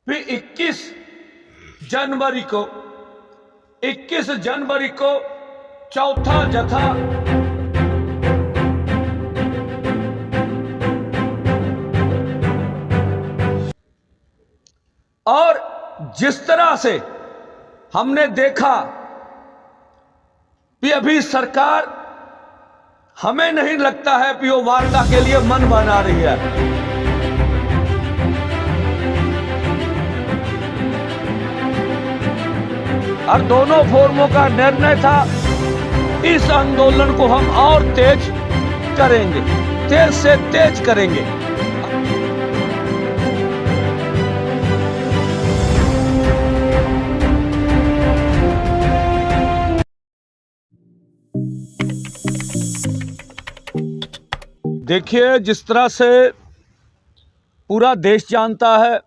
फिर 21 जनवरी को चौथा जत्था और जिस तरह से हमने देखा कि अभी सरकार, हमें नहीं लगता है कि वो वार्ता के लिए मन बना रही है। और दोनों फोरमों का निर्णय था इस आंदोलन को हम और तेज करेंगे, तेज से तेज करेंगे। देखिए, जिस तरह से पूरा देश जानता है,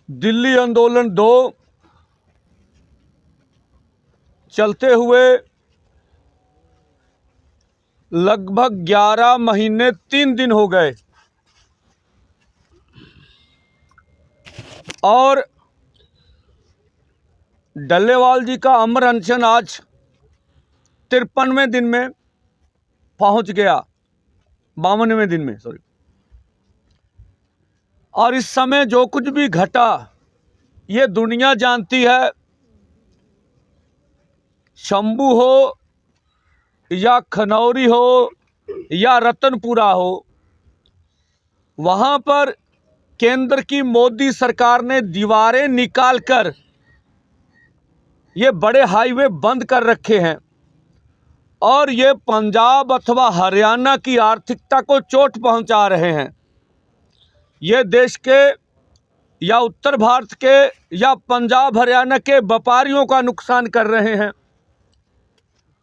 दिल्ली आंदोलन 2 चलते हुए लगभग 11 महीने 3 दिन हो गए और डल्लेवाल जी का अमर अनशन आज 53वें दिन में पहुंच गया, 52वें दिन में, सॉरी। और इस समय जो कुछ भी घटा ये दुनिया जानती है। शंभू हो या खनौरी हो या रतनपुरा हो, वहां पर केंद्र की मोदी सरकार ने दीवारें निकालकर ये बड़े हाईवे बंद कर रखे हैं और ये पंजाब अथवा हरियाणा की आर्थिकता को चोट पहुंचा रहे हैं। ये देश के या उत्तर भारत के या पंजाब हरियाणा के व्यापारियों का नुकसान कर रहे हैं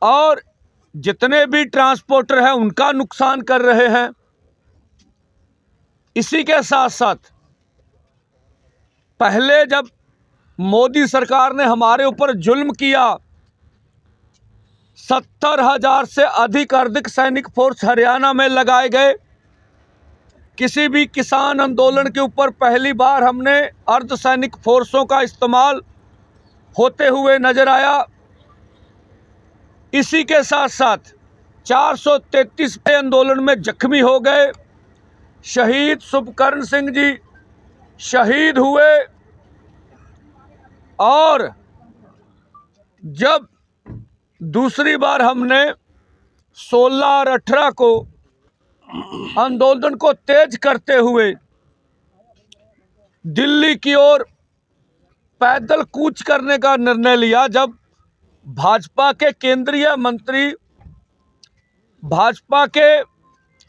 और जितने भी ट्रांसपोर्टर हैं उनका नुकसान कर रहे हैं। इसी के साथ साथ पहले जब मोदी सरकार ने हमारे ऊपर जुल्म किया, 70,000 से अधिक अर्धसैनिक फोर्स हरियाणा में लगाए गए। किसी भी किसान आंदोलन के ऊपर पहली बार हमने अर्धसैनिक फोर्सों का इस्तेमाल होते हुए नजर आया। इसी के साथ साथ 433 आंदोलन में जख्मी हो गए। शहीद शुभकर्ण सिंह जी शहीद हुए और जब दूसरी बार हमने 16 और 18 को आंदोलन को तेज करते हुए दिल्ली की ओर पैदल कूच करने का निर्णय लिया, जब भाजपा के केंद्रीय मंत्री, भाजपा के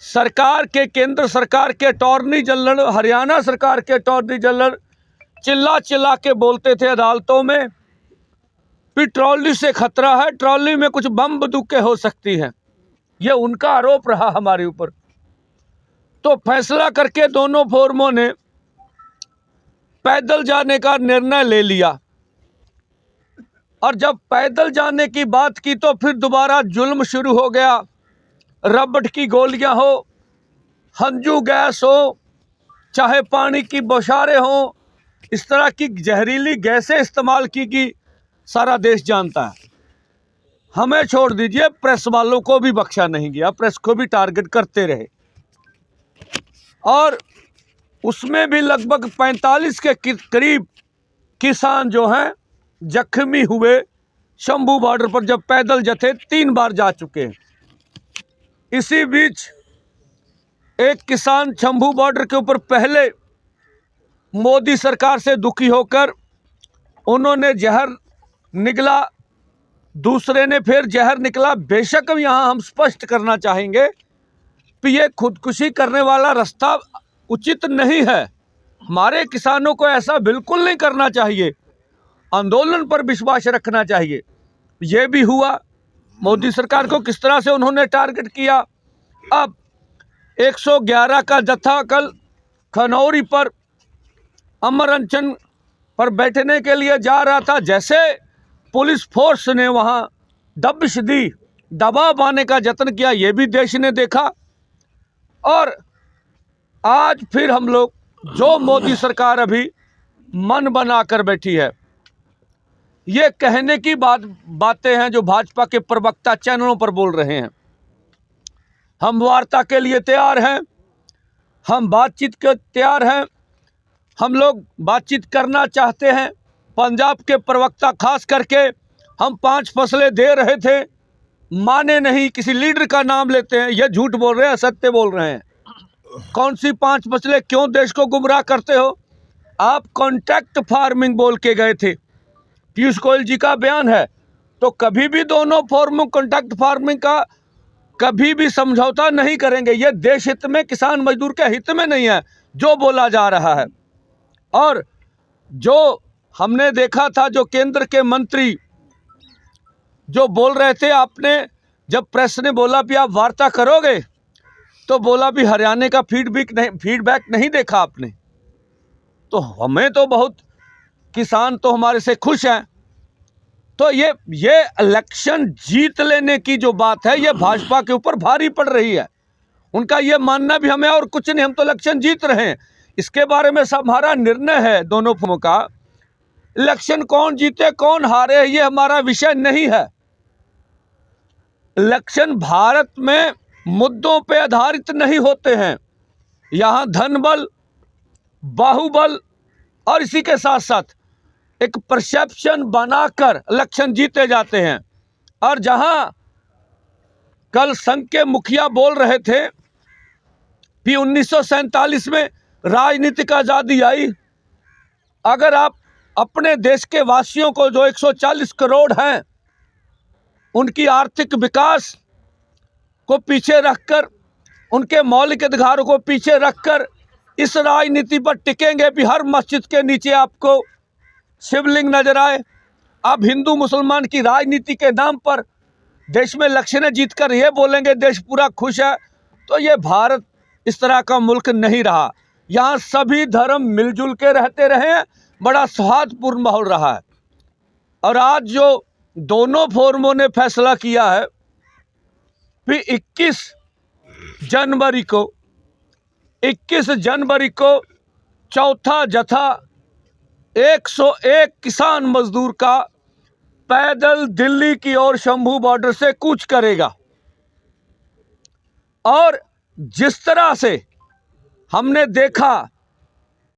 सरकार के केंद्र सरकार के अटॉर्नी जनरल, हरियाणा सरकार के अटॉर्नी जनरल चिल्ला चिल्ला के बोलते थे अदालतों में कि ट्रॉली से खतरा है, ट्रॉली में कुछ बम बंदूकें हो सकती हैं। यह उनका आरोप रहा हमारे ऊपर। तो फैसला करके दोनों फोरमों ने पैदल जाने का निर्णय ले लिया और जब पैदल जाने की बात की तो फिर दोबारा जुल्म शुरू हो गया। रबड़ की गोलियां हो, हंजू गैस हो, चाहे पानी की बौछारें हो, इस तरह की जहरीली गैसें इस्तेमाल की गई, सारा देश जानता है। हमें छोड़ दीजिए, प्रेस वालों को भी बख्शा नहीं गया, प्रेस को भी टारगेट करते रहे और उसमें भी लगभग 45 के करीब किसान जो हैं जख्मी हुए। शंभू बॉर्डर पर जब पैदल जत्थे 3 बार जा चुके हैं। इसी बीच एक किसान शंभू बॉर्डर के ऊपर पहले मोदी सरकार से दुखी होकर उन्होंने जहर निगला, दूसरे ने फिर जहर निकला। बेशक यहाँ हम स्पष्ट करना चाहेंगे कि ये खुदकुशी करने वाला रास्ता उचित नहीं है। हमारे किसानों को ऐसा बिल्कुल नहीं करना चाहिए, आंदोलन पर विश्वास रखना चाहिए। ये भी हुआ। मोदी सरकार को किस तरह से उन्होंने टारगेट किया। अब 111 का जत्था कल खनौरी पर अमर अनशन पर बैठने के लिए जा रहा था। जैसे पुलिस फोर्स ने वहाँ दबिश दी, दबाव पाने का यत्न किया, ये भी देश ने देखा। और आज फिर हम लोग जो मोदी सरकार अभी मन बनाकर बैठी है, ये कहने की बातें हैं जो भाजपा के प्रवक्ता चैनलों पर बोल रहे हैं। हम वार्ता के लिए तैयार हैं, हम बातचीत के तैयार हैं, हम लोग बातचीत करना चाहते हैं। पंजाब के प्रवक्ता खास करके हम 5 फसलें दे रहे थे, माने नहीं, किसी लीडर का नाम लेते हैं, ये झूठ बोल रहे हैं, सत्य बोल रहे हैं। कौन सी 5 फसलें? क्यों देश को गुमराह करते हो? आप कॉन्ट्रैक्ट फार्मिंग बोल के गए थे, पीयूष गोयल जी का बयान है। तो कभी भी दोनों फॉर्म कॉन्ट्रैक्ट फार्मिंग का कभी भी समझौता नहीं करेंगे। ये देश हित में, किसान मजदूर के हित में नहीं है जो बोला जा रहा है। और जो हमने देखा था, जो केंद्र के मंत्री जो बोल रहे थे, आपने जब प्रेस ने बोला भी आप वार्ता करोगे, तो बोला भी हरियाणा का फीडबैक नहीं देखा आपने। तो हमें तो बहुत, किसान तो हमारे से खुश हैं। तो ये इलेक्शन जीत लेने की जो बात है, ये भाजपा के ऊपर भारी पड़ रही है। उनका ये मानना भी हमें और कुछ नहीं, हम तो इलेक्शन जीत रहे हैं। इसके बारे में सब हमारा निर्णय है दोनों फॉर्मों का। इलेक्शन कौन जीते कौन हारे ये हमारा विषय नहीं है। इलेक्शन भारत में मुद्दों पे आधारित नहीं होते हैं। यहाँ धन बल, बाहुबल और इसी के साथ साथ एक परसेप्शन बनाकर इलेक्शन जीते जाते हैं। और जहां कल संघ के मुखिया बोल रहे थे कि 1947 में राजनीतिक आज़ादी आई, अगर आप अपने देश के वासियों को, जो 140 करोड़ हैं, उनकी आर्थिक विकास को पीछे रखकर, उनके मौलिक अधिकारों को पीछे रखकर इस राजनीति पर टिकेंगे भी हर मस्जिद के नीचे आपको शिवलिंग नजर आए, अब हिंदू मुसलमान की राजनीति के नाम पर देश में इलेक्शनें जीतकर ये बोलेंगे देश पूरा खुश है, तो ये भारत इस तरह का मुल्क नहीं रहा। यहाँ सभी धर्म मिलजुल के रहते रहे हैं, बड़ा सौहार्दपूर्ण माहौल रहा है। और आज जो दोनों फोरमों ने फैसला किया है कि 21 जनवरी को चौथा जत्था 101 किसान मजदूर का पैदल दिल्ली की ओर शंभू बॉर्डर से कूच करेगा। और जिस तरह से हमने देखा